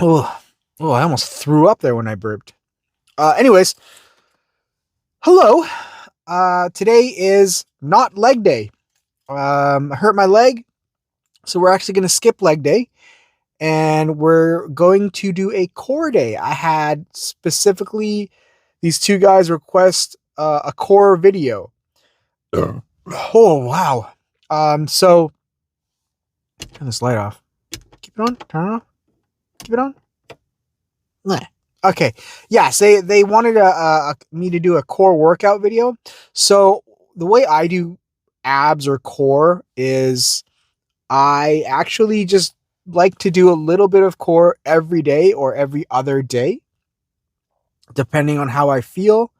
Oh, oh, I almost threw up there when I burped. Anyways, hello. Today is not leg day. I hurt my leg, so we're actually going to skip leg day and we're going to do a core day. I had specifically these two guys request a core video. Oh, wow. So turn this light off. Keep it on. Turn it off. Keep it on. Nah. Okay. Yeah. They wanted me to do a core workout video. So the way I do abs or core is I actually just like to do a little bit of core every day or every other day, depending on how I feel.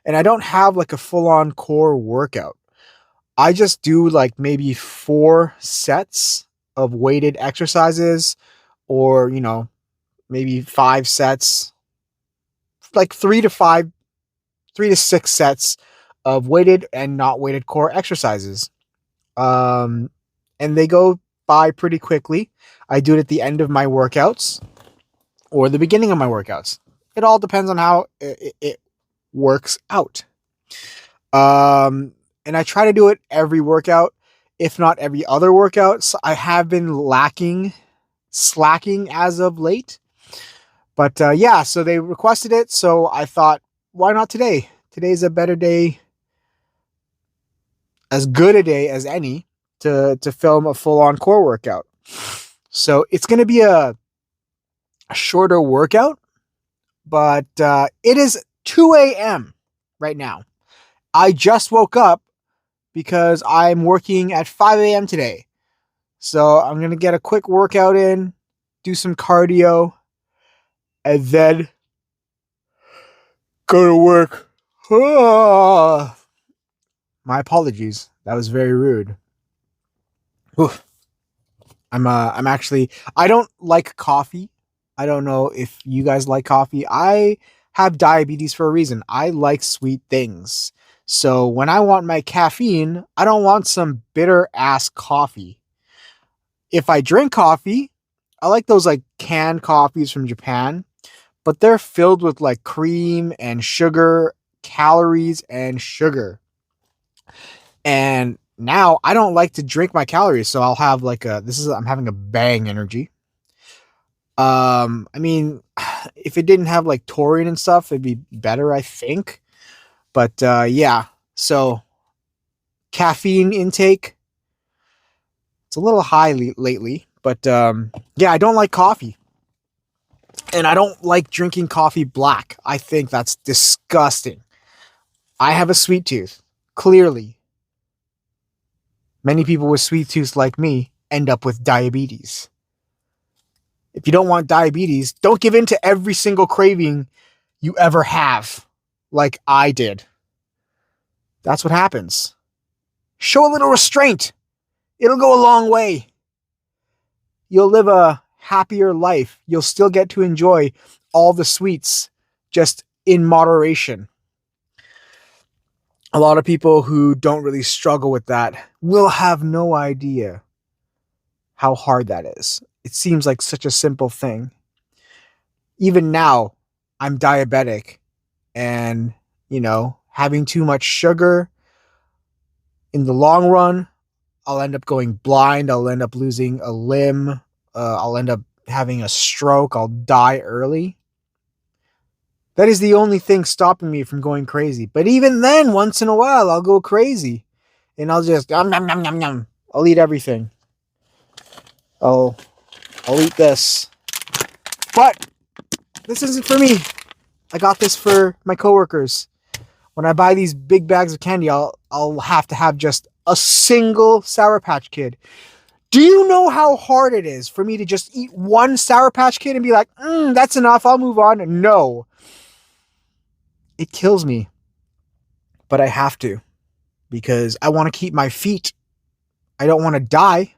And I don't have like a full on core workout. I just do like maybe 4 sets of weighted exercises or, maybe 5 sets, like 3 to 6 sets of weighted and not weighted core exercises. Um, and they go by pretty quickly. I do it at the end of my workouts or the beginning of my workouts. It all depends on how it works out. And I try to do it every workout, if not every other workout. So I have been slacking as of late. But yeah, so they requested it. So I thought, why not today? Today's a better day, as good a day as any to film a full on core workout. So it's going to be a shorter workout, but it is 2 a.m. right now. I just woke up because I'm working at 5 a.m. today. So I'm going to get a quick workout in, do some cardio, and then go to work. My apologies. That was very rude. Oof. I'm actually, I don't like coffee. I don't know if you guys like coffee. I have diabetes for a reason. I like sweet things. So when I want my caffeine, I don't want some bitter ass coffee. If I drink coffee, I like those like canned coffees from Japan, but they're filled with like cream and sugar, calories and sugar. And now I don't like to drink my calories, so I'll have like I'm having a bang energy. I mean, if it didn't have like taurine and stuff, it'd be better, I think. But yeah, so caffeine intake, it's a little high lately, but yeah, I don't like coffee. And I don't like drinking coffee black. I think that's disgusting. I have a sweet tooth. Clearly, many people with sweet tooth like me end up with diabetes. If you don't want diabetes, don't give in to every single craving you ever have, like I did. That's what happens. Show a little restraint. It'll go a long way. You'll live a happier life. You'll still get to enjoy all the sweets, just in moderation. A lot of people who don't really struggle with that will have no idea how hard that is. It seems like such a simple thing. Even now, I'm diabetic and, having too much sugar in the long run, I'll end up going blind. I'll end up losing a limb. I'll end up having a stroke. I'll die early. That is the only thing stopping me from going crazy. But even then, once in a while, I'll go crazy. And I'll just, yum, yum, yum, yum, yum. I'll eat everything. I'll eat this. But this isn't for me. I got this for my coworkers. When I buy these big bags of candy, I'll have to have just a single Sour Patch Kid. Do you know how hard it is for me to just eat one Sour Patch Kid and be like, that's enough, I'll move on? No. It kills me. But I have to. Because I want to keep my feet. I don't want to die.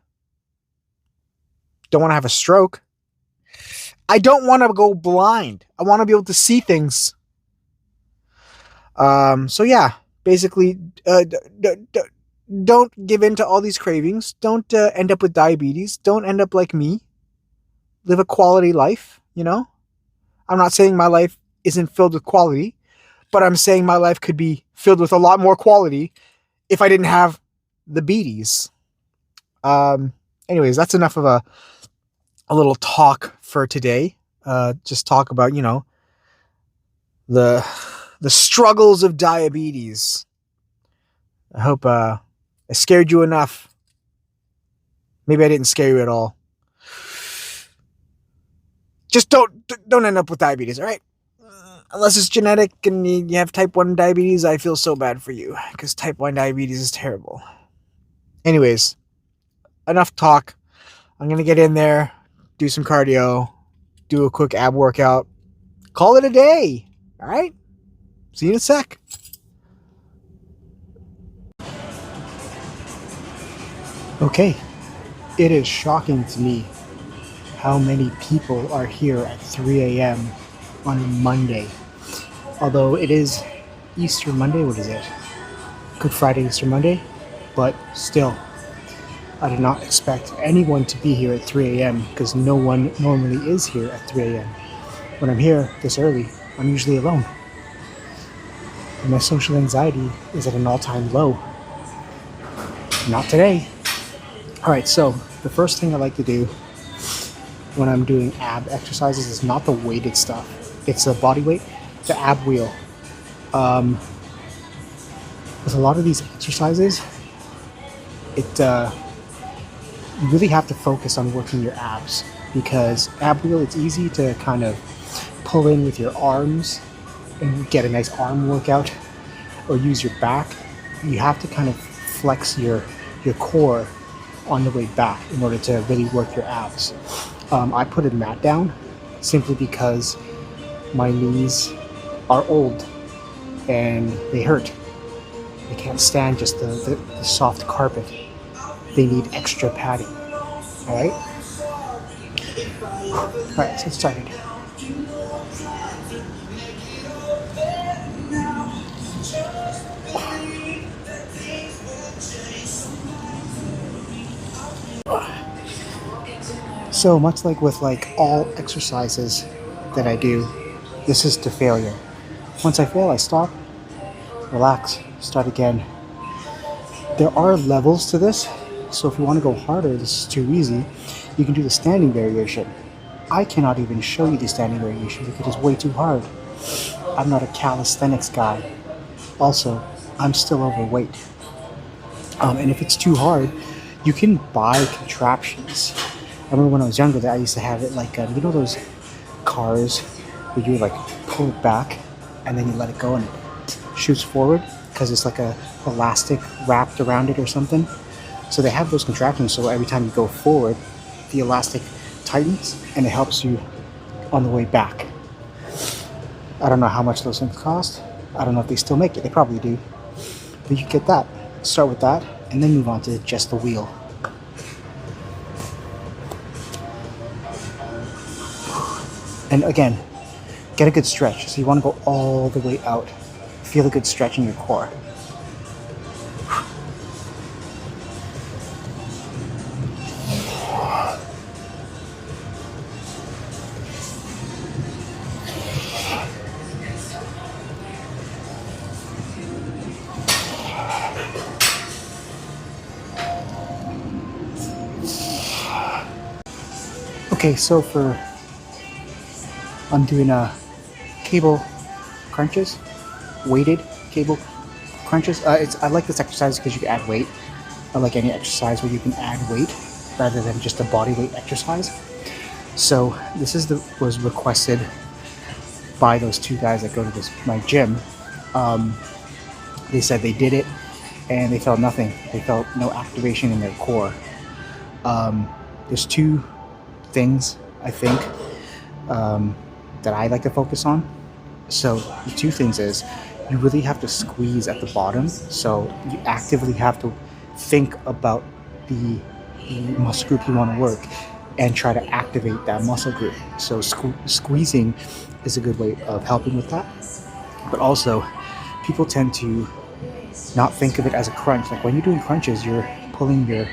Don't want to have a stroke. I don't want to go blind. I want to be able to see things. So yeah, basically, don't give in to all these cravings. Don't end up with diabetes. Don't end up like me. Live a quality life. you know? I'm not saying my life isn't filled with quality, but I'm saying my life could be filled with a lot more quality if I didn't have the beaties. Um, Anyways, that's enough of a little talk for today. Just talk about, the the struggles of diabetes. I hope I scared you enough. Maybe I didn't scare you at all. Just don't end up with diabetes, all right? Unless it's genetic and you have type 1 diabetes, I feel so bad for you because type 1 diabetes is terrible. Anyways, enough talk. I'm going to get in there, do some cardio, do a quick ab workout, call it a day. All right? See you in a sec. Okay, it is shocking to me how many people are here at 3 a.m. on Monday. Although it is Easter Monday, what is it? Good Friday, Easter Monday. But still, I did not expect anyone to be here at 3 a.m. because no one normally is here at 3 a.m. When I'm here this early, I'm usually alone. And my social anxiety is at an all-time low. Not today. Alright, so the first thing I like to do when I'm doing ab exercises is not the weighted stuff. It's the body weight, the ab wheel. With a lot of these exercises, you really have to focus on working your abs because ab wheel, it's easy to kind of pull in with your arms and get a nice arm workout or use your back. You have to kind of flex your core on the way back in order to really work your abs. I put a mat down simply because my knees are old and they hurt. They can't stand just the soft carpet. They need extra padding. Alright? Alright, let's get started. So much like with all exercises that I do, this is to failure. Once I fail, I stop, relax, start again. There are levels to this, so if you want to go harder, this is too easy, you can do the standing variation. I cannot even show you the standing variation because it's way too hard. I'm not a calisthenics guy. Also, I'm still overweight. And if it's too hard, you can buy contraptions. I remember when I was younger that I used to have it those cars where you would pull it back and then you let it go and it shoots forward because it's like a elastic wrapped around it or something. So they have those contraptions so every time you go forward, the elastic tightens and it helps you on the way back. I don't know how much those things cost. I don't know if they still make it. They probably do. But you get that. Start with that and then move on to just the wheel. And again, get a good stretch. So you want to go all the way out. Feel a good stretch in your core. Okay, so I'm doing cable crunches, weighted cable crunches. I like this exercise because you can add weight. I like any exercise where you can add weight rather than just a body weight exercise. So this was requested by those two guys that go to my gym. They said they did it and they felt nothing. They felt no activation in their core. There's two things I think that I like to focus on. So the two things is you really have to squeeze at the bottom. So you actively have to think about the muscle group you want to work and try to activate that muscle group. So squeezing is a good way of helping with that. But also, people tend to not think of it as a crunch. Like when you're doing crunches, you're pulling your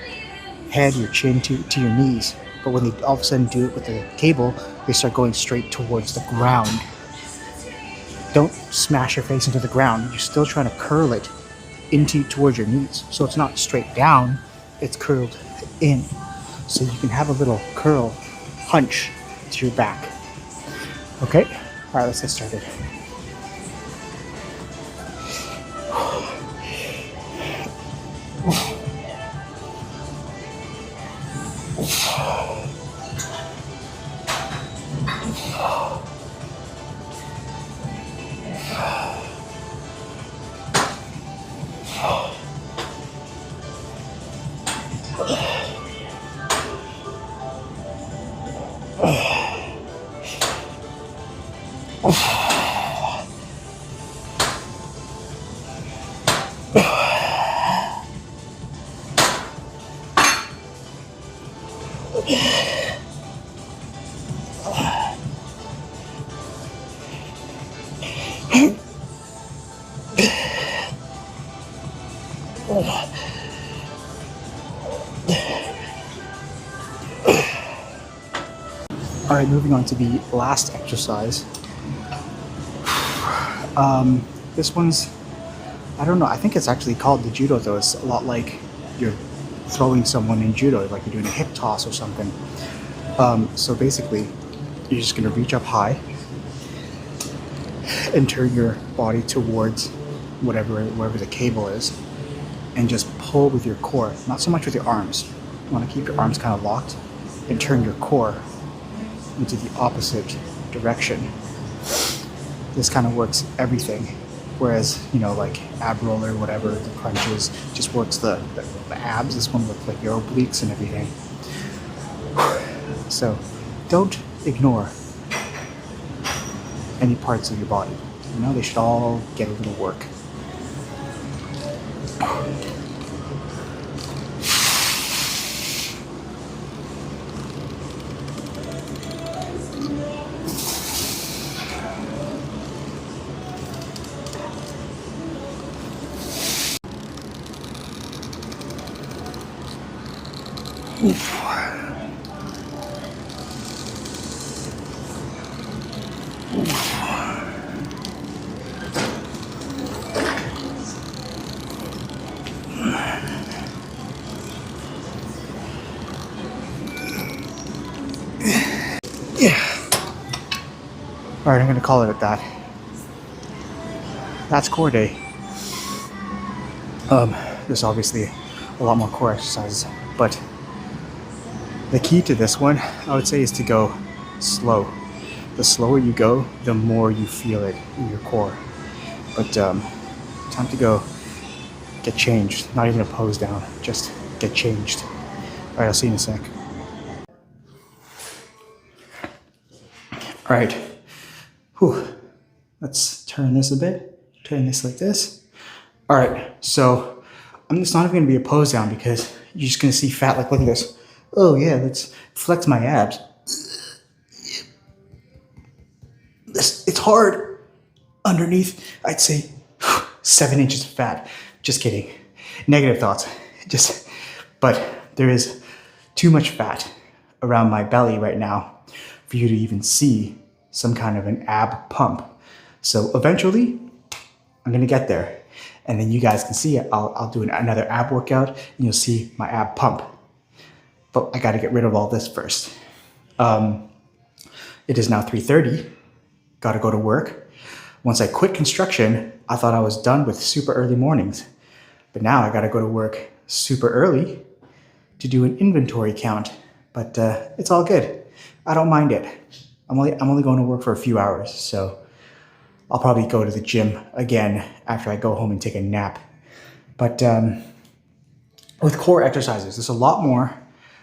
head, your chin to your knees. But when they all of a sudden do it with the cable, they start going straight towards the ground. Don't smash your face into the ground. You're still trying to curl it towards your knees. So it's not straight down, it's curled in. So you can have a little curl hunch to your back. Okay? All right, let's get started. All right, moving on to the last exercise. This one's, I don't know, I think it's actually called the judo though. It's a lot like you're throwing someone in judo, like you're doing a hip toss or something. So basically, you're just gonna reach up high and turn your body towards wherever the cable is, and just pull with your core, not so much with your arms. You wanna keep your arms kind of locked and turn your core into the opposite direction. This kind of works everything. Whereas, like ab roller, whatever, the crunches, just works the abs. This one works like your obliques and everything. So don't ignore any parts of your body. They should all get a little work. Yeah. All right, I'm gonna call it at that. That's core day. There's obviously a lot more core exercises, but the key to this one, I would say, is to go slow. The slower you go, the more you feel it in your core. But time to go get changed. Not even a pose down, just get changed. All right, I'll see you in a sec. All right, whew. Let's turn this a bit. Turn this like this. All right, so it's not even gonna be a pose down because you're just gonna see fat. Like, look at this. Oh yeah, let's flex my abs. It's hard. Underneath, I'd say 7 inches of fat. Just kidding. Negative thoughts. But there is too much fat around my belly right now for you to even see some kind of an ab pump. So eventually, I'm gonna get there. And then you guys can see it. I'll do another ab workout and you'll see my ab pump. But I gotta get rid of all this first. It is now 3:30. Gotta go to work. Once I quit construction, I thought I was done with super early mornings. But now I gotta go to work super early to do an inventory count. But it's all good. I don't mind it. I'm only going to work for a few hours, so I'll probably go to the gym again after I go home and take a nap. But with core exercises, there's a lot more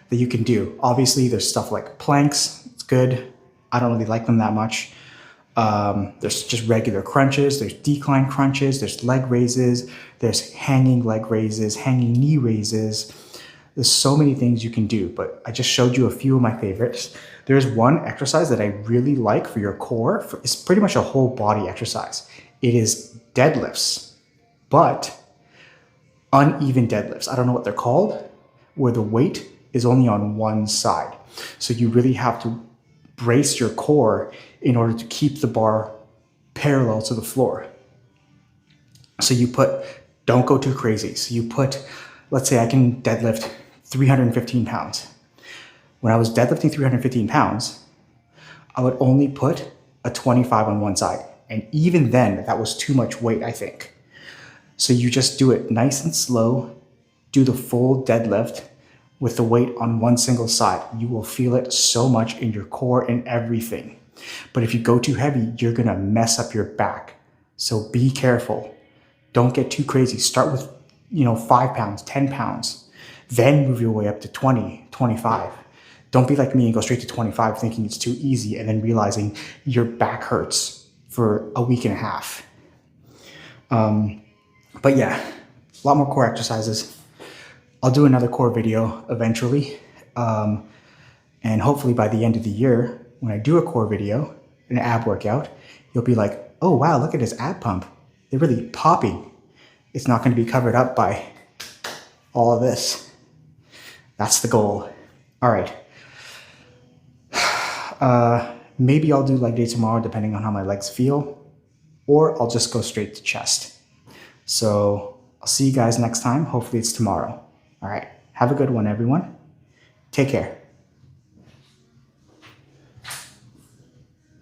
that you can do. Obviously, there's stuff like planks. It's good. I don't really like them that much. There's just regular crunches. There's decline crunches. There's leg raises. There's hanging leg raises, hanging knee raises. There's so many things you can do, but I just showed you a few of my favorites. There's one exercise that I really like for your core. It's pretty much a whole body exercise. It is deadlifts, but uneven deadlifts. I don't know what they're called, where the weight is only on one side. So you really have to brace your core in order to keep the bar parallel to the floor. So don't go too crazy. So you put, let's say I can deadlift 315 pounds. When I was deadlifting 315 pounds, I would only put a 25 on one side. And even then, that was too much weight, I think. So you just do it nice and slow, do the full deadlift with the weight on one single side. You will feel it so much in your core and everything. But if you go too heavy, you're gonna mess up your back. So be careful. Don't get too crazy. Start with 5 pounds, 10 pounds, then move your way up to 20, 25. Don't be like me and go straight to 25 thinking it's too easy and then realizing your back hurts for a week and a half. But yeah, a lot more core exercises. I'll do another core video eventually. And hopefully by the end of the year, when I do a core video, an ab workout, you'll be like, oh wow, look at his ab pump. They're really popping. It's not going to be covered up by all of this. That's the goal. All right. Maybe I'll do leg day tomorrow depending on how my legs feel, or I'll just go straight to chest. So I'll see you guys next time. Hopefully it's tomorrow. All right. Have a good one, everyone. Take care.